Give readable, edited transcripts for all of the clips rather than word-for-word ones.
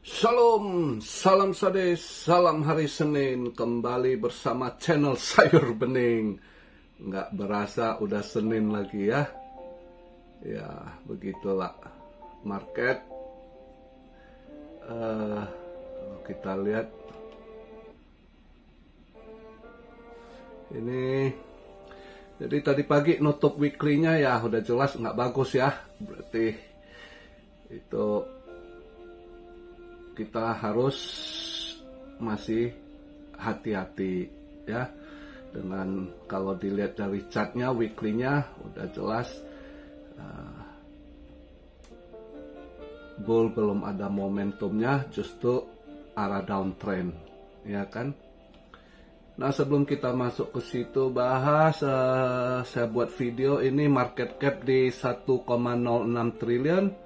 Shalom, salam sade, salam hari Senin. Kembali bersama channel Sayur Bening. Nggak berasa udah Senin lagi ya. Ya, begitulah market. Kita lihat ini. Jadi tadi pagi nutup weekly-nya ya udah jelas nggak bagus ya. Berarti itu kita harus masih hati-hati ya. Dengan kalau dilihat dari chartnya weekly-nya udah jelas bull belum ada momentumnya, justru arah downtrend ya kan. Nah, sebelum kita masuk ke situ bahas, saya buat video ini market cap di 1,06 triliun,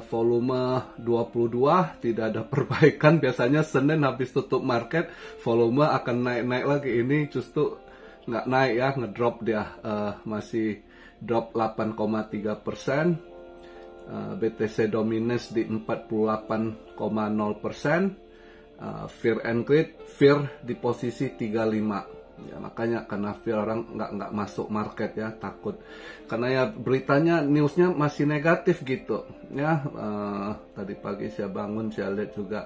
volume 22, tidak ada perbaikan. Biasanya Senin habis tutup market volume akan naik-naik lagi, ini justru nggak naik ya, ngedrop dia, masih drop 8,3%. BTC dominance di 48,0%. Fear and greed, fear di posisi 35 ya, makanya karena fear orang nggak masuk market ya, takut karena ya beritanya, newsnya masih negatif gitu ya. Tadi pagi saya bangun saya lihat juga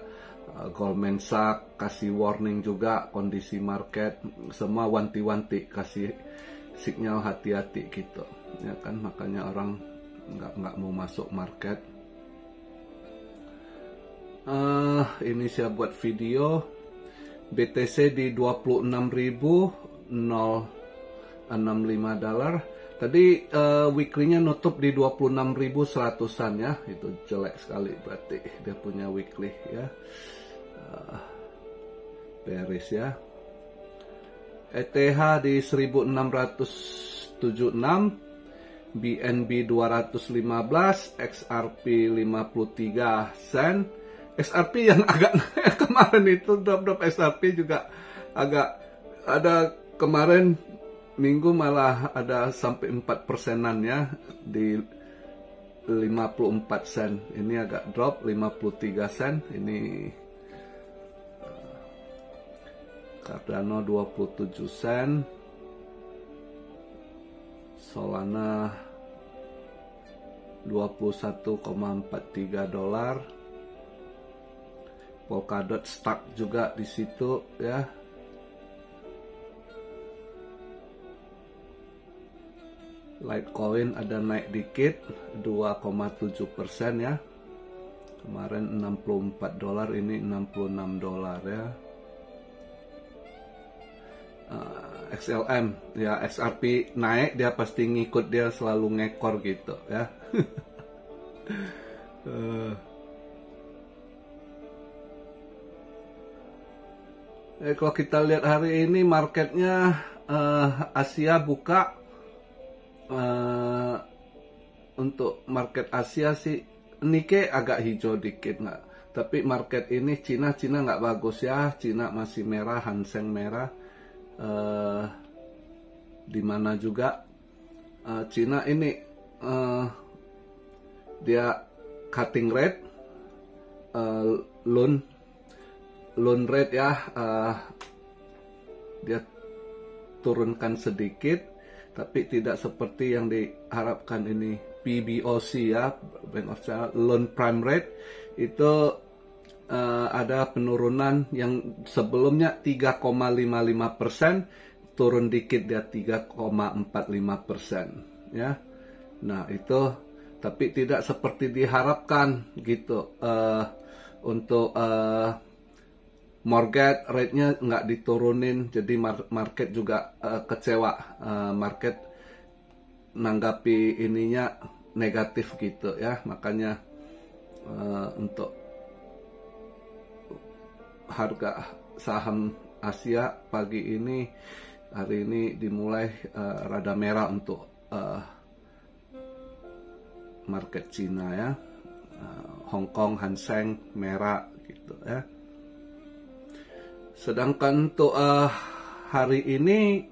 Goldman Sachs kasih warning juga kondisi market, semua wanti-wanti kasih sinyal hati-hati gitu ya kan, makanya orang nggak mau masuk market. Ini saya buat video BTC di 26.065 dolar. Tadi weekly-nya nutup di 26.100-an ya. Itu jelek sekali, berarti dia punya weekly ya. Bearish ya. ETH di 1676, BNB 215, XRP 53 sen. XRP yang agak kemarin itu drop XRP juga agak ada, kemarin minggu malah ada sampai 4%-an ya di 54 sen. Ini agak drop 53 sen. Ini Cardano 27 sen. Solana 21,43 dolar. Polkadot stuck juga di situ ya. Litecoin ada naik dikit 2,7% ya. Kemarin 64 dolar, ini 66 dolar ya. XLM ya, XRP naik dia pasti ngikut, dia selalu ngekor gitu ya. Kalau kita lihat hari ini marketnya, Asia buka, untuk market Asia sih Nikkei agak hijau dikit nggak, tapi market ini Cina nggak bagus ya. Cina masih merah, Hang Seng merah. Dimana juga Cina ini dia cutting rate, loan rate ya, dia turunkan sedikit, tapi tidak seperti yang diharapkan ini. PBOC ya, Bank of China loan prime rate itu ada penurunan, yang sebelumnya 3,55%, turun dikit dia 3,45% ya. Nah itu, tapi tidak seperti diharapkan gitu. Untuk mortgage rate-nya nggak diturunin, jadi market juga kecewa. Market nanggapi ininya negatif gitu ya, makanya untuk harga saham Asia pagi ini, hari ini dimulai rada merah untuk market Cina ya. Hong Kong Hang Seng merah gitu ya. Sedangkan untuk hari ini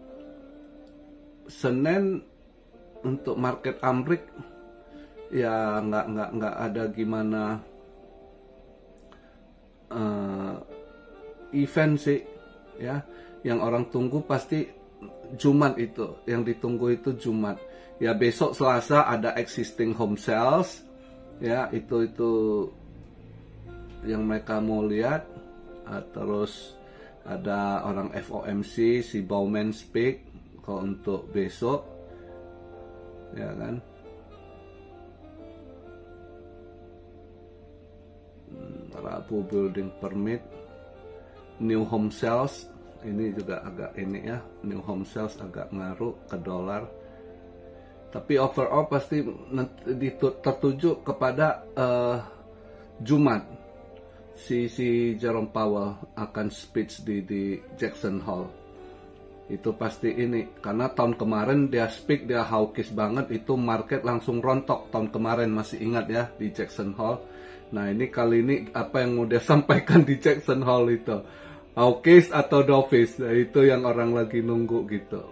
Senin, untuk market Amrik ya nggak ada gimana event sih ya, yang orang tunggu pasti Jumat itu, yang ditunggu itu Jumat ya. Besok Selasa ada existing home sales ya, itu yang mereka mau lihat. Terus ada orang FOMC, si Bowman speak kalau untuk besok ya kan. Rabu building permit, new home sales ini juga agak ini ya, new home sales agak ngaruh ke dolar. Tapi overall pasti tertuju kepada Jumat si Jerome Powell akan speech di Jackson Hole. Itu pasti ini, karena tahun kemarin dia speak, dia hawkish banget, itu market langsung rontok tahun kemarin, masih ingat ya, di Jackson Hole. Nah ini kali ini apa yang mau dia sampaikan di Jackson Hole itu, hawkish atau dovish? Nah, itu yang orang lagi nunggu gitu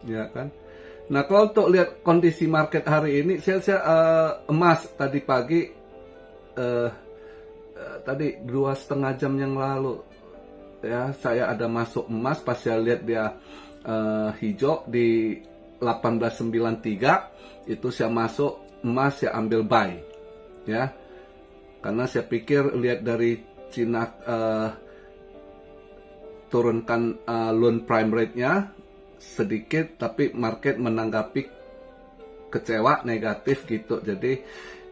ya kan. Nah kalau untuk lihat kondisi market hari ini, saya emas tadi pagi tadi 2,5 jam yang lalu ya, saya ada masuk emas. Pas saya lihat dia hijau di 1893, itu saya masuk emas, saya ambil buy ya, karena saya pikir lihat dari Cina turunkan loan prime rate-nya sedikit, tapi market menanggapi kecewa, negatif gitu. Jadi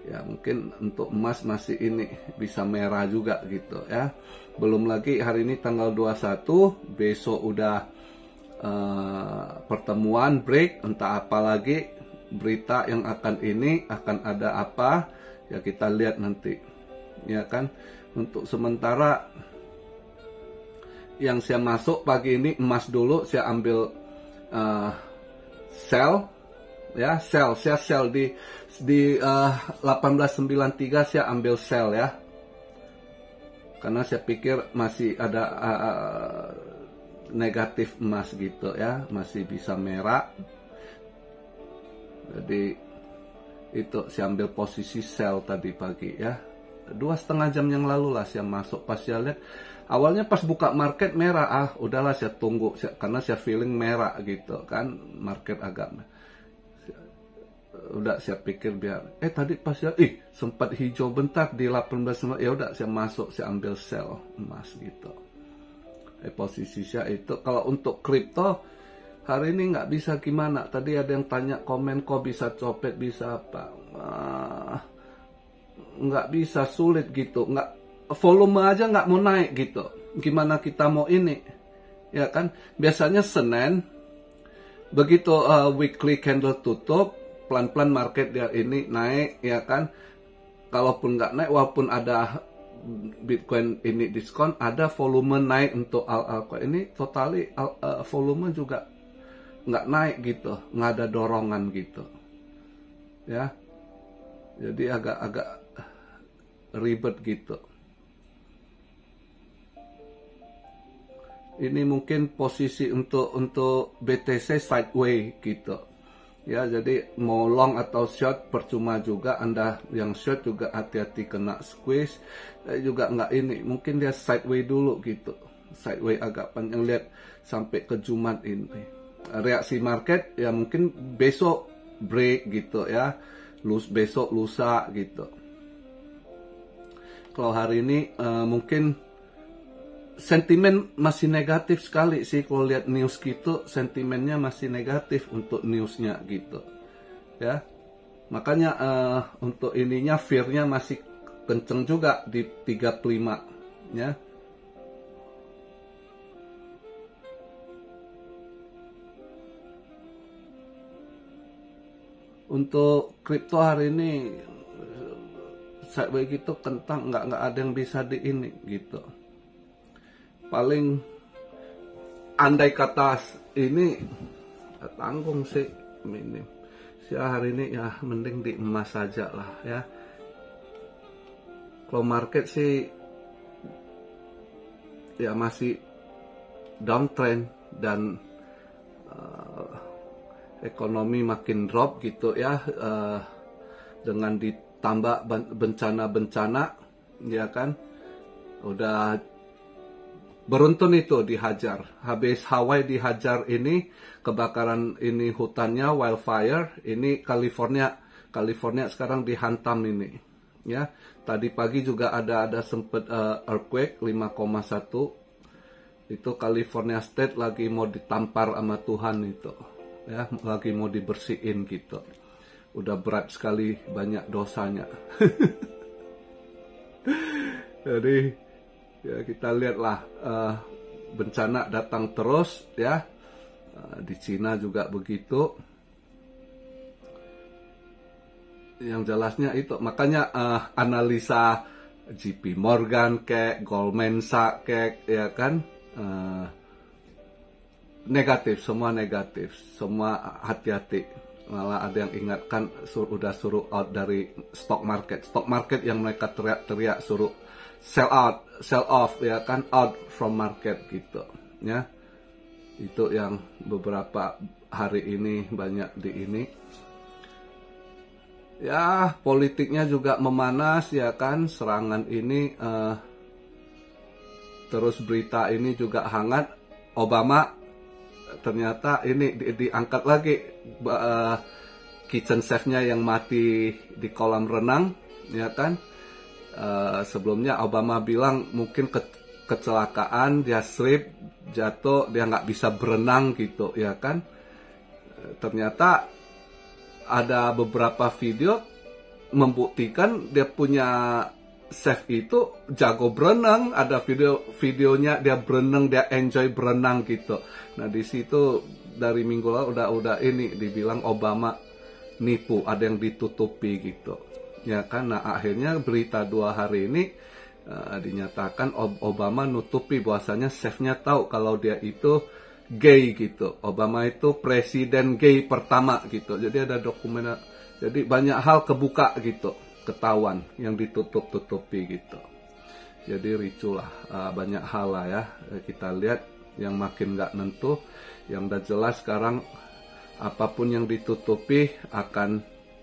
ya mungkin untuk emas masih ini bisa merah juga gitu ya. Belum lagi hari ini tanggal 21, besok udah pertemuan break, entah apa lagi berita yang akan ada apa ya, kita lihat nanti ya kan. Untuk sementara yang saya masuk pagi ini emas dulu, saya ambil sell ya, saya sell di 1893, saya ambil sell ya, karena saya pikir masih ada negatif emas gitu ya, masih bisa merah. Jadi itu saya ambil posisi sell tadi pagi ya, 2,5 jam yang lalu lah saya masuk. Pas saya lihat awalnya pas buka market merah, udahlah saya tunggu, karena saya feeling merah gitu kan, market agak udah saya pikir biar tadi pas ya sempat hijau bentar di 18, ya udah saya masuk, saya ambil sell emas gitu. Posisi saya itu. Kalau untuk kripto hari ini nggak bisa gimana, tadi ada yang tanya komen kok bisa copet, bisa apa, nggak bisa, sulit gitu, nggak, volume aja nggak mau naik gitu, gimana kita mau ini ya kan. Biasanya Senin begitu weekly candle tutup, pelan-pelan market dia ini naik ya kan. Kalaupun nggak naik, walaupun ada Bitcoin ini diskon, ada volume naik untuk altcoin ini, totally volume juga nggak naik gitu, nggak ada dorongan gitu ya. Jadi agak ribet gitu. Ini mungkin posisi untuk BTC sideways gitu ya. Jadi mau long atau short percuma juga, Anda yang short juga hati-hati kena squeeze. Juga nggak ini, mungkin dia sideways dulu gitu, sideways agak panjang, lihat sampai ke Jumat ini. Reaksi market ya mungkin besok break gitu ya, besok lusa gitu. Kalau hari ini mungkin sentimen masih negatif sekali sih, kalau lihat news gitu, sentimennya masih negatif untuk newsnya gitu ya. Makanya untuk ininya fear-nya masih kenceng juga di 35 ya. Untuk kripto hari ini sideways gitu kentang, nggak ada yang bisa di ini gitu. Paling andai kata ini tanggung sih minim. Hari ini ya mending di emas saja lah ya. Kalau market sih ya masih downtrend dan ekonomi makin drop gitu ya, dengan ditambah bencana-bencana ya kan. Udah beruntun itu dihajar. Habis Hawaii dihajar ini, kebakaran ini hutannya, wildfire, ini California sekarang dihantam ini. Ya, tadi pagi juga ada sempet earthquake 5,1. Itu California State lagi mau ditampar sama Tuhan itu. Ya, lagi mau dibersihin gitu. Udah berat sekali, banyak dosanya. Jadi ya kita lihatlah bencana datang terus ya. Di Cina juga begitu. Yang jelasnya itu makanya analisa JP Morgan kayak Goldman Sachs kayak ya kan negatif, semua negatif, semua hati-hati. Malah ada yang ingatkan udah suruh out dari stock market yang mereka teriak-teriak suruh sell off ya kan, out from market gitu ya. Itu yang beberapa hari ini banyak di ini ya. Politiknya juga memanas ya kan, serangan ini terus berita ini juga hangat. Obama ternyata ini diangkat lagi kitchen chefnya yang mati di kolam renang ya kan. Sebelumnya Obama bilang mungkin kecelakaan, dia slip, jatuh, dia nggak bisa berenang gitu ya kan. Ternyata ada beberapa video membuktikan dia punya chef itu jago berenang. Ada videonya dia berenang, dia enjoy berenang gitu. Nah di situ dari minggu lalu udah ini dibilang Obama nipu, ada yang ditutupi gitu ya kan. Nah akhirnya berita 2 hari ini dinyatakan Obama nutupi bahwasanya chefnya tahu kalau dia itu gay gitu. Obama itu presiden gay pertama gitu. Jadi ada dokumen, jadi banyak hal kebuka gitu, ketahuan yang ditutup-tutupi gitu. Jadi ricu lah, banyak hal lah ya. Kita lihat yang makin nggak nentu. Yang udah jelas sekarang apapun yang ditutupi akan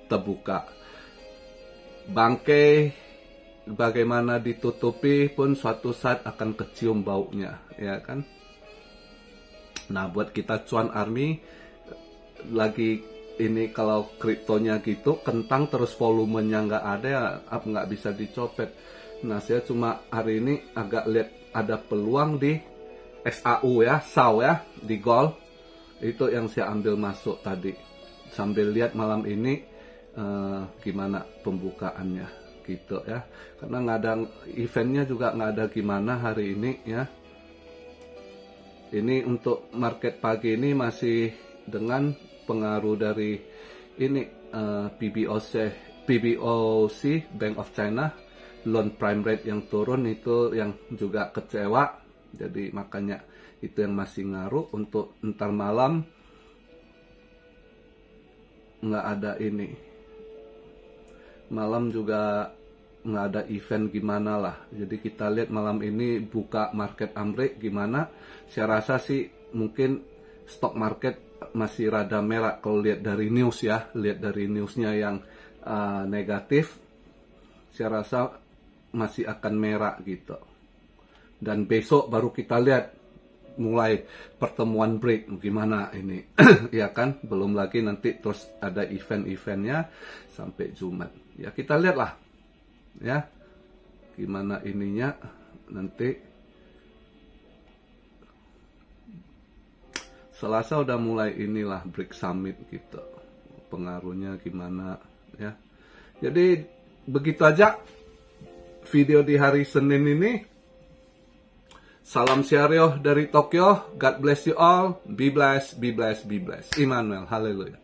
terbuka. Bangkai bagaimana ditutupi pun suatu saat akan kecium baunya ya kan. Nah buat kita cuan army lagi ini, kalau kriptonya gitu kentang terus volumenya nggak ada ya, nggak bisa dicopet. Nah saya cuma hari ini agak lihat ada peluang di SAU ya, SAU ya, di gold. Itu yang saya ambil masuk tadi sambil lihat malam ini gimana pembukaannya gitu ya. Karena nggak ada eventnya juga, nggak ada gimana hari ini ya. Ini untuk market pagi ini masih dengan pengaruh dari ini PBOC Bank of China loan prime rate yang turun, itu yang juga kecewa. Jadi makanya itu yang masih ngaruh. Untuk ntar malam nggak ada ini, malam juga nggak ada event gimana lah. Jadi kita lihat malam ini buka market Amrik gimana. Saya rasa sih mungkin stock market masih rada merah kalau lihat dari news ya, lihat dari newsnya yang negatif. Saya rasa masih akan merah gitu. Dan besok baru kita lihat mulai pertemuan break gimana ini ya kan. Belum lagi nanti terus ada event-eventnya sampai Jumat ya. Kita lihatlah ya gimana ininya nanti. Selasa udah mulai inilah break summit gitu, pengaruhnya gimana ya. Jadi begitu aja video di hari Senin ini. Salam Syarioh dari Tokyo. God bless you all. Be blessed, be blessed, be blessed. Immanuel, haleluya.